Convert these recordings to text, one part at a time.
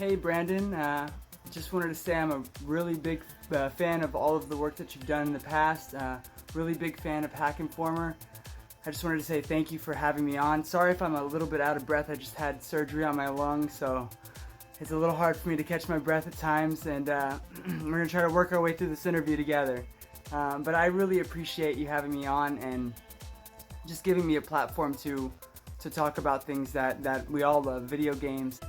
Hey Brandon, just wanted to say I'm a really big fan of all of the work that you've done in the past. Really big fan of Hack Informer. I just wanted to say thank you for having me on. Sorry if I'm a little bit out of breath. I just had surgery on my lung, so it's a little hard for me to catch my breath at times, and we're going to try to work our way through this interview together. But I really appreciate you having me on and just giving me a platform to talk about things that we all love, video games.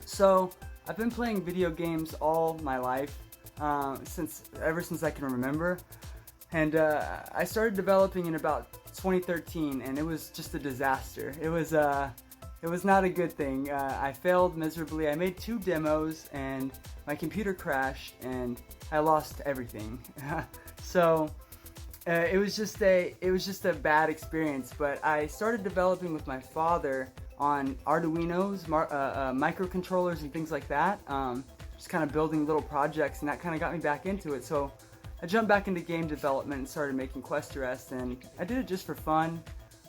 So, I've been playing video games all my life, ever since I can remember, and I started developing in about 2013, and it was just a disaster. It was not a good thing. I failed miserably. I made 2 demos, and my computer crashed, and I lost everything. So it was just a bad experience. But I started developing with my father on Arduinos, microcontrollers and things like that, just kind of building little projects, and that kind of got me back into it. So I jumped back into game development and started making Quest Arrest, and I did it just for fun,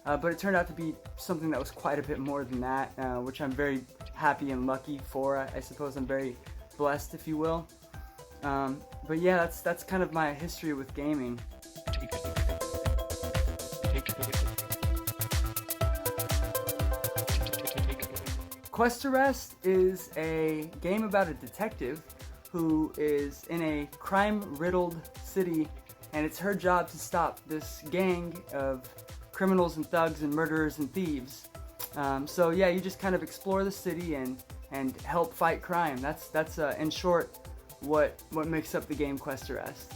but it turned out to be something that was quite a bit more than that, which I'm very happy and lucky for. I suppose I'm very blessed, if you will. But yeah, that's kind of my history with gaming. Quest Arrest is a game about a detective who is in a crime-riddled city, and it's her job to stop this gang of criminals and thugs and murderers and thieves. So yeah, you just kind of explore the city and help fight crime. That's in short what makes up the game Quest Arrest.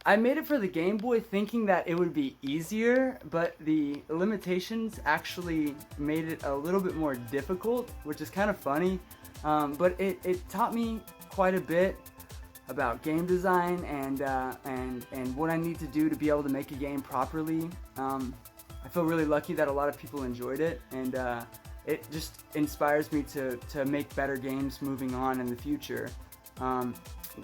I made it for the Game Boy thinking that it would be easier, but the limitations actually made it a little bit more difficult, which is kind of funny. But it taught me quite a bit about game design and what I need to do to be able to make a game properly. I feel really lucky that a lot of people enjoyed it, and it just inspires me to make better games moving on in the future.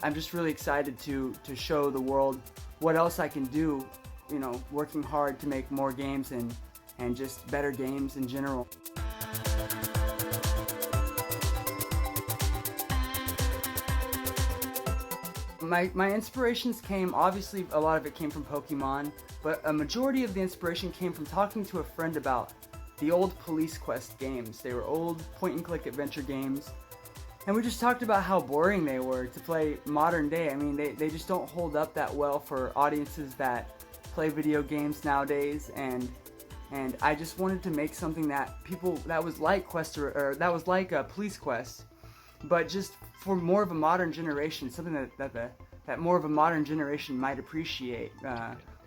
I'm just really excited to show the world what else I can do, you know, working hard to make more games and just better games in general. My inspirations came, obviously a lot of it came from Pokemon, but a majority of the inspiration came from talking to a friend about the old Police Quest games. They were old point-and-click adventure games. And we just talked about how boring they were to play modern day. I mean, they just don't hold up that well for audiences that play video games nowadays. And I just wanted to make something that was like Police Quest, but just for more of a modern generation, something that more of a modern generation might appreciate.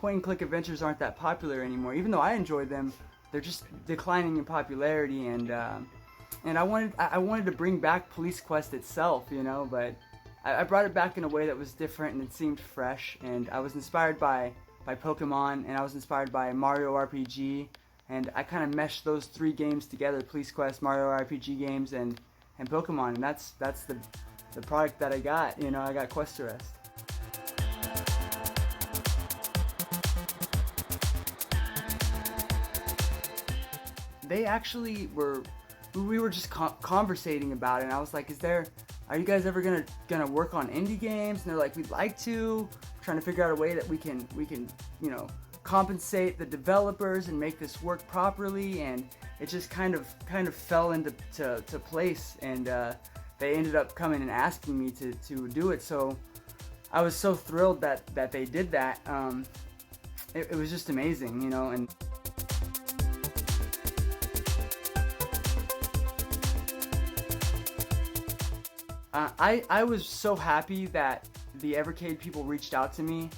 Point-and-click adventures aren't that popular anymore. Even though I enjoy them, they're just declining in popularity, and I wanted to bring back Police Quest itself, you know, but I brought it back in a way that was different and it seemed fresh, and I was inspired by Pokemon, and I was inspired by Mario RPG, and I kind of meshed those 3 games together, Police Quest, Mario RPG games, and Pokemon, and that's the product that I got, you know. I got Quest Arrest. They actually we were just conversating about it, and I was like, are you guys ever gonna work on indie games? And they're like, we'd like to. Trying to figure out a way that we can you know, compensate the developers and make this work properly, and it just kind of fell into place, and they ended up coming and asking me to do it. So I was so thrilled that they did that. It was just amazing, you know. And I was so happy that the EVERCADE people reached out to me,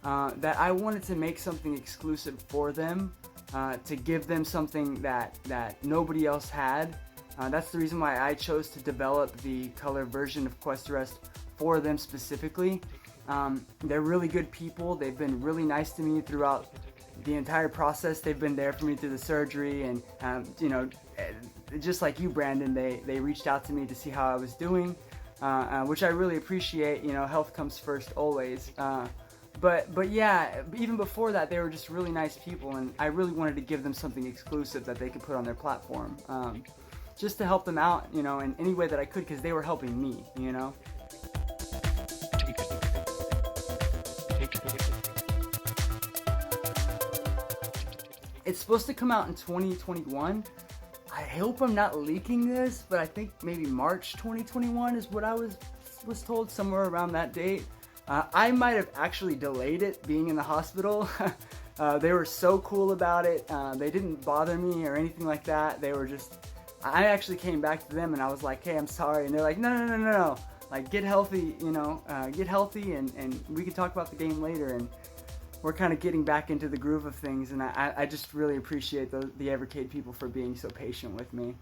that I wanted to make something exclusive for them, to give them something that nobody else had. That's the reason why I chose to develop the color version of Quest Arrest for them specifically. They're really good people. They've been really nice to me throughout the entire process. They've been there for me through the surgery, and you know, just like you, Brandon, they reached out to me to see how I was doing. which I really appreciate. You know, health comes first always. But yeah, even before that, they were just really nice people, and I really wanted to give them something exclusive that they could put on their platform, just to help them out, you know, in any way that I could, because they were helping me, you know. It's supposed to come out in 2021. I hope I'm not leaking this, but I think maybe March 2021 is what I was told, somewhere around that date. I might have actually delayed it being in the hospital. They were so cool about it. They didn't bother me or anything like that. They were just, I actually came back to them and I was like, hey, I'm sorry. And they're like, no. Like, get healthy, you know, get healthy and we can talk about the game later. And we're kind of getting back into the groove of things. And I just really appreciate the EVERCADE people for being so patient with me.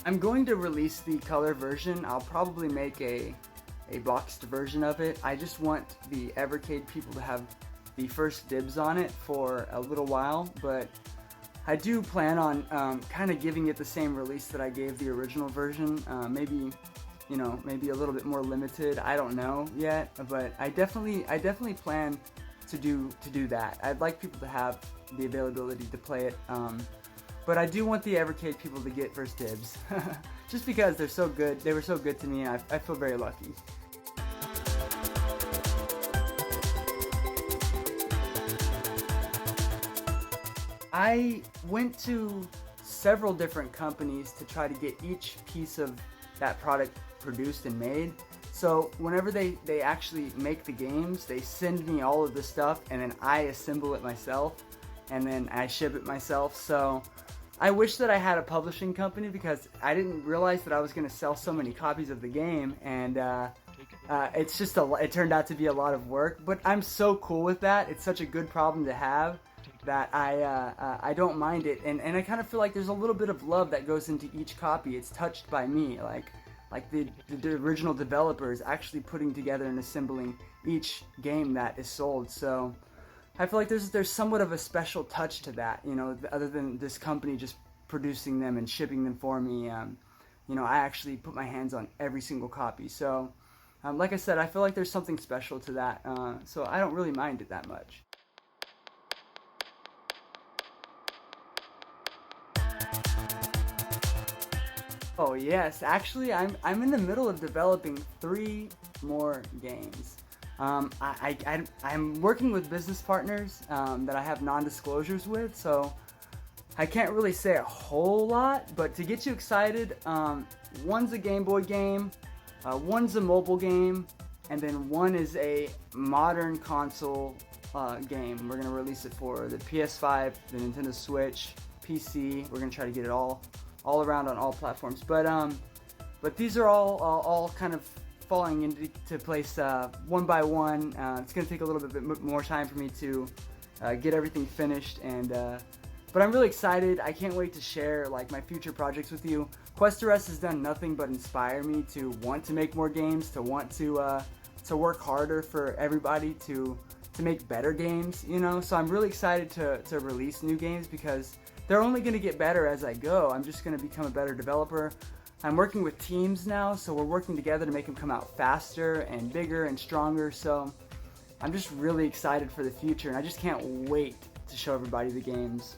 I'm going to release the color version. I'll probably make a boxed version of it. I just want the EVERCADE people to have the first dibs on it for a little while, but I do plan on kind of giving it the same release that I gave the original version. Maybe, you know, maybe a little bit more limited. I don't know yet, but I definitely plan to do that. I'd like people to have the availability to play it. But I do want the EVERCADE people to get first dibs, just because they're so good. They were so good to me, and I feel very lucky. I went to several different companies to try to get each piece of that product produced and made. So whenever they actually make the games, they send me all of the stuff, and then I assemble it myself, and then I ship it myself. So I wish that I had a publishing company, because I didn't realize that I was going to sell so many copies of the game, and it's just it turned out to be a lot of work. But I'm so cool with that. It's such a good problem to have that I don't mind it, and I kind of feel like there's a little bit of love that goes into each copy. It's touched by me, like the original developers actually putting together and assembling each game that is sold. So I feel like there's somewhat of a special touch to that, you know, other than this company just producing them and shipping them for me. You know, I actually put my hands on every single copy. So, like I said, I feel like there's something special to that. So I don't really mind it that much. Oh yes, actually, I'm in the middle of developing 3 more games. I'm working with business partners that I have non-disclosures with, so I can't really say a whole lot, but to get you excited, one's a Game Boy game, one's a mobile game, and then one is a modern console game. We're going to release it for the PS5, the Nintendo Switch, PC. We're going to try to get it all around on all platforms. But these are all kind of falling into place one by one. It's going to take a little bit more time for me to get everything finished, and but I'm really excited. I can't wait to share like my future projects with you. Quest Arrest has done nothing but inspire me to want to make more games, to want to work harder for everybody to make better games, you know. So I'm really excited to release new games, because they're only going to get better as I go. I'm just going to become a better developer. I'm working with teams now, so we're working together to make them come out faster and bigger and stronger. So I'm just really excited for the future, and I just can't wait to show everybody the games.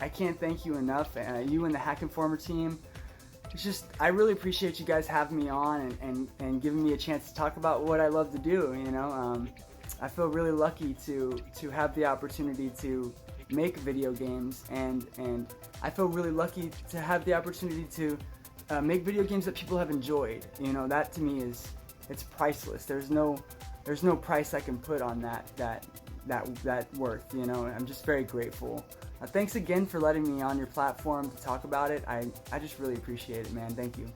I can't thank you enough, you and the Hack Informer team. It's just, I really appreciate you guys having me on and giving me a chance to talk about what I love to do, you know. I feel really lucky to have the opportunity to make video games, and I feel really lucky to have the opportunity to make video games that people have enjoyed. You know, that to me it's priceless. There's no price I can put on that worth, you know. I'm just very grateful. Thanks again for letting me on your platform to talk about it. I just really appreciate it, man. Thank you.